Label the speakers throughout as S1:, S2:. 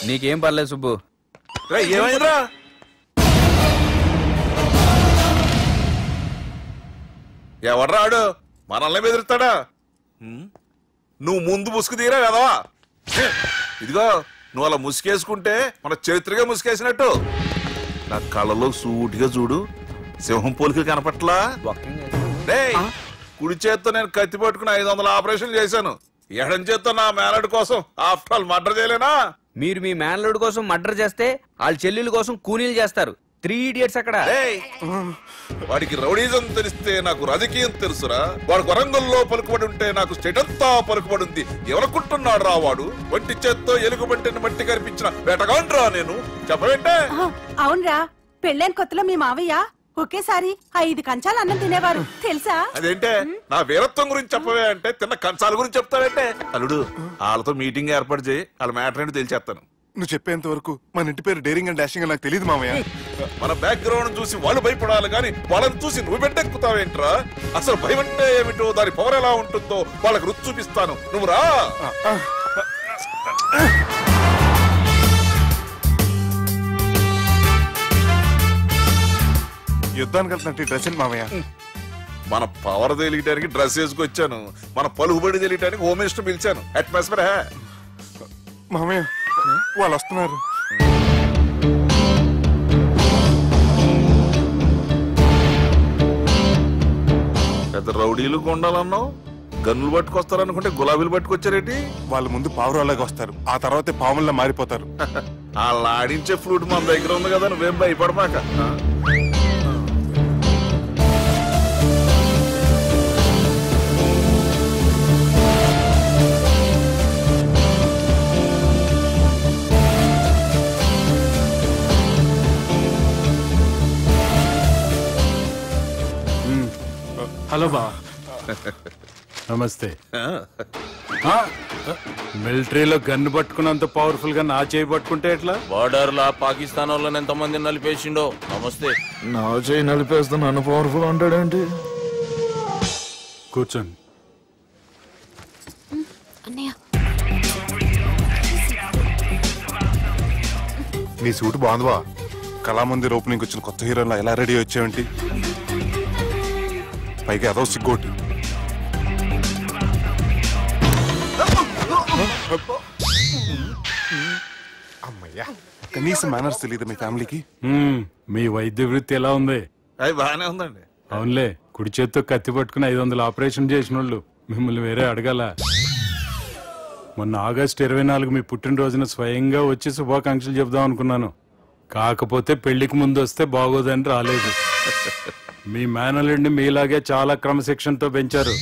S1: నీకేం పర్లేదు సుబ్బు.
S2: ఏమైందిరా? ఎవడ్రాడు మనల్ని బెదిరిస్తాడా? నువ్వు ముందు ముసుగు తీరా కదవా? ఇదిగో నువ్వు అలా ముసుకేసుకుంటే మన చరిత్రగా ముసుకేసినట్టు. నా కళ్ళలో సూటిగా చూడు, సింహం పోలికలు కనపట్లా? కుడి చేత్తో నేను కత్తి పట్టుకుని 500 ఆపరేషన్ చేశాను. ఎడం చేత్తో నా మేనడు కోసం ఆఫ్టర్ ఆల్ మర్డర్ చేయలేనా?
S1: మీరు మీ మేనలుడి కోసం మర్డర్ చేస్తే వాళ్ళ చెల్లెల కోసం కూనీలు చేస్తారు. 3 ఇడియట్స్ అక్కడ.
S2: వాడికి రౌడీజం తెలిస్తే నాకు రాజకీయం తెలుసురా. వాడు వరంగల్లో పలుకుబడి ఉంటే నాకు స్టేట్ అంతా పలుకుబడి ఉంది. ఎవరనుకుంటున్నాడు రా వాడు? వంటి చేత్తో ఎలుగుబంటిని మట్టి కనిపించిన వేటగాండ్రా నేను. చెప్పబెట్టే.
S3: అవునరా, పెళ్ళైన కొత్తలో మీ మావయ్య ఒకేసారి 5 కంచాలు అన్నం తినేవారు తెలుసా?
S2: అదేంటే నా వీరత్వం గురించి చెప్పవే అంటే తిన్న కంచాల గురించి చెప్తావేంటే? అల్లుడు వాళ్ళతో మీటింగ్ ఏర్పాటు చేయి, వాళ్ళ మ్యాటర్ ఏంటో తెలిసేస్తాను.
S4: నువ్వు చెప్పేంత వరకు మన ఇంటి పేరు డేరింగ్ అండ్ డాషింగ్ నాకు తెలియదు మామయ్య.
S2: మన బ్యాక్గ్రౌండ్ చూసి వాళ్ళు భయపడాలి కానీ వాళ్ళని చూసి నువ్వు బిడ్డెక్కుతావేంట్రా? అసలు భయం అంటే ఏమిటో, దాని పవర్ ఎలా ఉంటుందో వాళ్ళకి రుచి చూపిస్తాను. నువ్వు రా.
S4: యుద్ధానికి వెళ్తున్నట్టు డ్రెస్ ఏంటి మామయ్య?
S2: మన పవర్ తెలియటానికి డ్రెస్ వేసుకొచ్చాను. మన పలుకుబడి తెలియటానికి హోమ్ మినిస్టర్ పిలిచాను. అట్మాస్ఫియర్ హే
S4: మామయ్య, వాళ్ళు వస్తున్నారు.
S2: పెద్ద రౌడీలు కొండాలన్నావు, గన్నులు పట్టుకొస్తారనుకుంటే గులాబీలు పట్టుకొచ్చారేంటి?
S4: వాళ్ళ ముందు పావురాలాగా వస్తారు, ఆ తర్వాతే పాముల్లా మారిపోతారు.
S2: వాళ్ళ ఆడించే ఫ్రూట్ మన దగ్గర ఉంది కదా, నువ్వేం భయపడమాక.
S5: హలో బా, నమస్తే. మిలిటరీలో గన్ను పట్టుకున్నంత పవర్ఫుల్ గా నా చేయి పట్టుకుంటే ఎట్లా?
S6: బార్డర్ లా పాకిస్తాన్ వాళ్ళని ఎంతమంది నలిపేసిండో. నమస్తే.
S2: నా చేయి నలిపేస్తా నన్ను పవర్ఫుల్ అంటాడేంటి?
S5: కూర్చోండి.
S4: నీ సూట్ బాగుందివా. కళామందిర్ ఓపెనింగ్ వచ్చిన కొత్త హీరోలా ఎలా రెడీ వచ్చావేంటి? పైగా అదో సిగ్గోటి. అమ్మయ్యా, కనీసం మేనర్స్ తెలియదు మీ ఫ్యామిలీకి.
S5: మీ వైద్య వృత్తి ఎలా ఉంది?
S2: అది బాగానే ఉందండి.
S5: అవునులే, కుడి చేత్తో కత్తి పట్టుకుని 500 ఆపరేషన్ చేసిన వాళ్ళు మిమ్మల్ని వేరే అడగాల. మొన్న ఆగస్టు 24 మీ పుట్టినరోజున స్వయంగా వచ్చి శుభాకాంక్షలు చెబుదాం అనుకున్నాను. కాకపోతే పెళ్లికి ముందు వస్తే బాగోదని రాలేదు. మీ మేనల్లుడిని మీలాగే చాలా క్రమశిక్షణతో పెంచారు.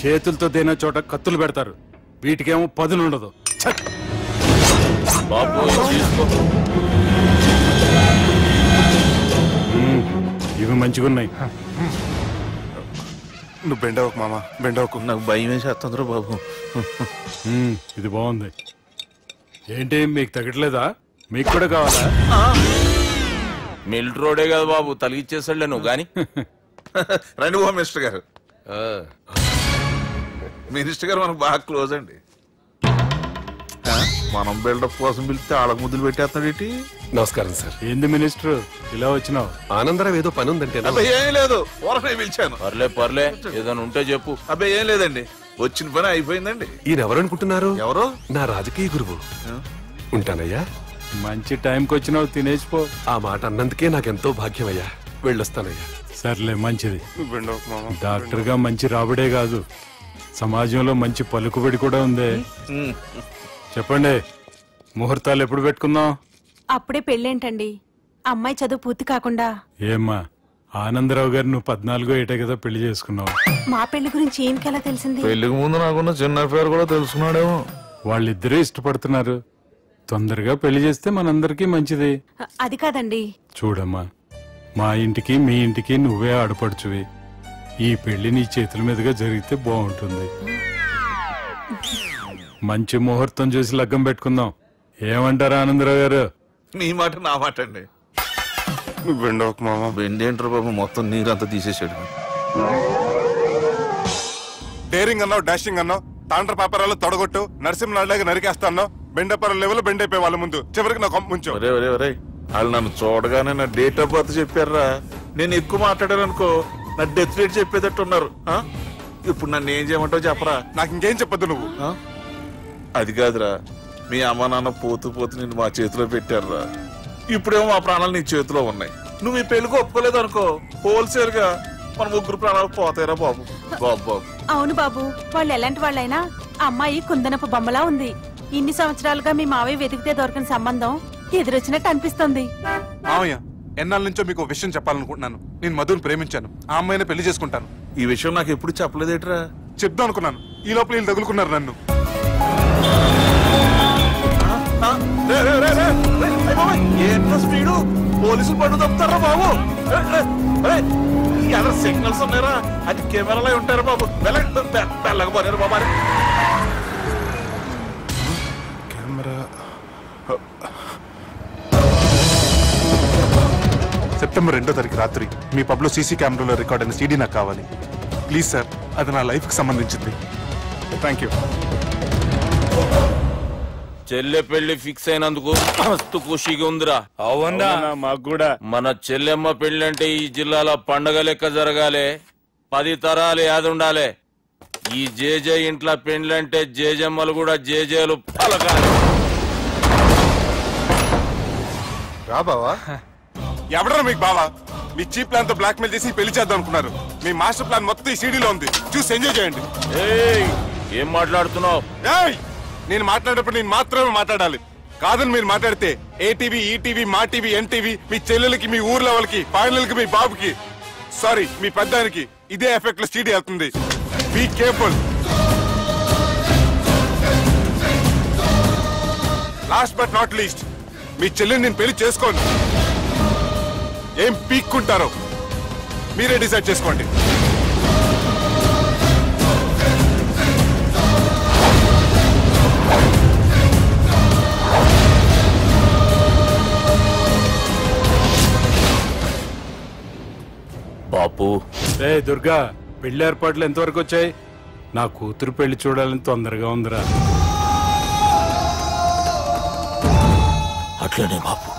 S5: చేతులతో దేనా చోట కత్తులు పెడతారు, వీటికేమో పదులుండదు. ఇవి మంచిగున్నాయి.
S4: నువ్వు బెండవకు మామ, బెండవకు.
S2: నాకు భయం వేసేస్తుందిరా బాబు.
S5: ఇది బాగుంది. ఏంటి మీకు తగ్గట్లేదా? మీకు కూడా కావాలా?
S6: మిలిటరీ రోడే కదా బాబు, తలిగిచ్చేసాడులే నువ్వు గాని.
S2: రండి హోమ్ మినిస్టర్ గారు. మినిస్టర్ గారు మనకు బాగా క్లోజ్ అండి. మనం బిల్డప్ కోసం పిలిస్తే ఆళ్ళకు ముద్దులు పెట్టేస్తున్నాడు ఏంటి?
S7: నమస్కారం సార్.
S5: ఏంది మినిస్టర్ ఇలా వచ్చినావు?
S7: ఆనందరావు ఏదో పని ఉందంటే.
S2: అబ్బాయి ఏం లేదు, ఊరనే పిలిచాను.
S6: పర్లే ఏదైనా ఉంటే చెప్పు.
S2: అబ్బాయి ఏం లేదండి, వచ్చిన పని అయిపోయిందండి.
S7: ఈయన ఎవరు అనుకుంటున్నారు?
S2: ఎవరు?
S7: నా రాజకీయ గురువు. ఉంటానయ్యా.
S5: మంచి టైంకి వచ్చినావు, తినేసిపో.
S7: ఆ మాట అన్నందుకే నాకెంతో భాగ్యమయ్యా. వెళ్ళొస్తానయ్యా.
S5: సర్లే, మంచిది.
S4: బెండవకు మామ.
S5: డాక్టర్ గా మంచి రాబడే కాదు, సమాజంలో మంచి పలుకుబడి కూడా ఉంది. చెప్పండి, ముహూర్తాలు ఎప్పుడు పెట్టుకుందాం?
S3: అప్పుడే పెళ్ళేంటండి, అమ్మాయి చదువు పూర్తి కాకుండా.
S5: ఏమ్మా, ఆనందరావు గారు నువ్వు 14 ఏటే కదా పెళ్లి చేసుకున్నావు.
S3: మా పెళ్లి గురించి ఈయనకెలా తెలిసింది?
S2: పెళ్లికి ముందు నాకున్న చిన్న పేరు కూడా తెలుసుకున్నాడేమో.
S5: వాళ్ళిద్దరే ఇష్టపడుతున్నారు, తొందరగా పెళ్లి చేస్తే మనందరికీ మంచిది.
S3: అది కాదండి.
S5: చూడమ్మా, మా ఇంటికి మీ ఇంటికి నువ్వే ఆడపడుచువి. ఈ పెళ్లి నీ చేతుల మీదుగా జరిగితే బాగుంటుంది. మంచి ముహూర్తం చూసి లగ్గం పెట్టుకుందాం. ఏమంటారా ఆనందరావు గారు?
S2: నీ మాట నా మాట అండి.
S4: నువ్వు బెండవకు మామ.
S2: బెండేంటారు బాబు, మొత్తం నీరంతా తీసేసాడు.
S4: డేరింగ్ అన్నావు, డాషింగ్ అన్నావు, తాండ్ర పాపరాలు తొడగొట్టు, నరసింహలాగా నరికేస్తా అన్నావు. బెండపర లెవెల్ బెండ్ అయిపోయి వాళ్ళ ముందు చివరికి నా కొంప ముంచు.
S2: వాళ్ళు నన్ను చూడగానే నా డేట్ ఆఫ్ బర్త్ చెప్పారా? నేను ఎక్కువ మాట్లాడాను అనుకో నా డెత్ రేట్ చెప్పేటట్టు ఉన్నారు. ఇప్పుడు నన్ను ఏం చేయమంటావు చెప్పరా?
S4: నాకు ఇంకేం చెప్పొద్దు నువ్వు.
S2: అది కాదురా, మీ అమ్మ నాన్న పోతూ పోతూ నిన్ను మా చేతిలో పెట్టారురా. ఇప్పుడేమో మా ప్రాణాలు నీ చేతిలో ఉన్నాయి. నువ్వు ఈ పెళ్లికి ఒప్పుకోలేదు అనుకో, హోల్సేల్ గా మన ముగ్గురు ప్రాణాలు పోతాయిరా బాబు. బాబు
S3: అవును బాబు, వాళ్ళు ఎలాంటి వాళ్ళైనా అమ్మాయి కుందనపు బొమ్మలా ఉంది. ఇన్ని సంవత్సరాలుగా మీ మావయ్య వెతికితే దొరకని సంబంధం ఎదురొచ్చినట్టు అనిపిస్తుంది.
S4: మామయ్య, ఎన్నాళ్ళ నుంచో మీకు ఒక విషయం చెప్పాలనుకుంటున్నాను. నేను మధుని ప్రేమించాను, ఆ అమ్మాయిని పెళ్లి చేసుకుంటాను.
S2: ఈ విషయం నాకు ఎప్పుడు చెప్పలేదేట్రా?
S4: చెప్దాం అనుకున్నాను, ఈ లోపల వీళ్ళు తగులుకున్నారు నన్ను.
S2: ఏంట్రా స్పీడు? పోలీసులు పట్టు తప్పుతారా బాబు? ఎలా సిగ్నల్స్ ఉన్నారా? అది కెమెరాలో ఉంటారా బాబు? వెళ్ళకపోయారు బాబా.
S4: కెమెరా సెప్టెంబర్ 2వ తారీఖు రాత్రి మీ పబ్ లో సీసీ కెమెరాలో రికార్డ్ అయిన సీడీ నాకు కావాలి. ప్లీజ్ సార్, అది నా లైఫ్ కి సంబంధించింది. Thank you.
S6: చెల్లె పెళ్లి ఫిక్స్ అయినందుకు మస్తు ఖుషిగా ఉందిరా.
S5: అవునా? మాకు కూడా.
S6: మన చెల్లెమ్మ పెళ్లి అంటే ఈ జిల్లాలో పండగ లెక్క జరగాలి, 10 తరాలు యాదుండాలి. ఈ జేజే ఇంట్లో పెండ్లంటే జేజమ్మలు కూడా జేజేలు పలకాలి.
S4: రా బావా. ఎవడరా మీకు బావా? మీ చీప్ ప్లాన్ తో బ్లాక్ మెయిల్ చేసి పెళ్లి చేద్దాం అనుకున్నారు. మీ మాస్టర్ ప్లాన్ మొత్తం ఈ సీడీలో ఉంది, చూసి ఎంజాయ్ చేయండి.
S6: ఏం మాట్లాడుతున్నావు?
S4: నేను మాట్లాడేటప్పుడు నేను మాత్రమే మాట్లాడాలి. కాదని మీరు మాట్లాడితే ఏటీవీ, ఈటీవీ, మా టీవీ, ఎన్టీవీ, మీ చెల్లెలకి, మీ ఊర్లో వాళ్ళకి, ఫైనల్ కి మీ బాబుకి, సారీ మీ పెద్దానికి ఇదే ఎఫెక్ట్ లో సీడీ వెళ్తుంది. Be careful. Last but not least, మీ చెల్లెని నేను పెళ్లి చేసుకోండి. ఏం పీక్కుంటారో మీరే డిసైడ్ చేసుకోండి.
S6: బాపు.
S5: రే దుర్గా, పెళ్లి ఏర్పాట్లు ఎంతవరకు వచ్చాయి? నా కూతురు పెళ్లి చూడాలని తొందరగా ఉందిరా.
S6: అట్లనే బాపు.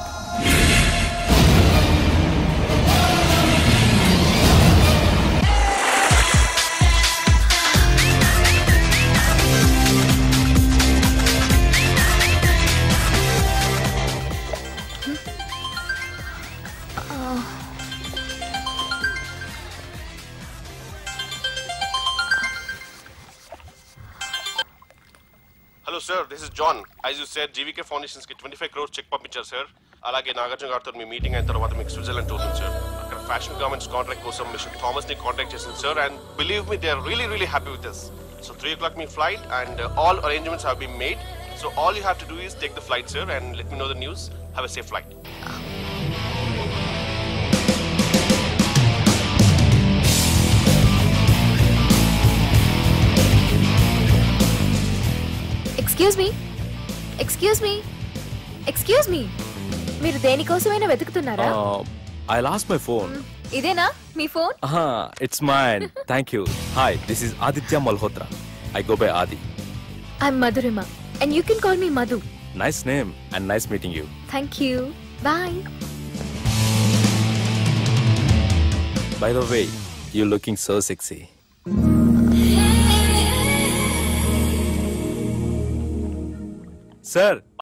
S8: Hello sir, this is John. As you said, GVK Foundations ki 25 crores check పంపించారు సార్. అలాగే నాగార్జున గారితో మీ మీటింగ్ అయిన తర్వాత మీకు స్విట్జర్లాండ్ టూర్ ఉంది సార్. అక్కడ ఫ్యాషన్ గార్మెంట్స్ కాంట్రాక్ట్ కోసం మిస్టర్ థామస్ ని కాంటాక్ట్ చేసింది సార్. And believe me, they are really happy with this. So 3 o'clock మీ flight and all arrangements have been made. So all you have to do is take the flight sir and let me know the news. Have a safe flight.
S9: Excuse me, మీరు దేనికోసమైనా వెతుకుతున్నారా?
S10: I lost my phone.
S9: ఇదేనా మీ phone?
S10: It's mine. Thank you. Hi, this is Aditya Malhotra. I go by Adi.
S9: I'm Madhurima and you can call me Madhu.
S10: Nice name and nice meeting you.
S9: Thank you. Bye.
S10: By the way, you're looking so sexy. Sir,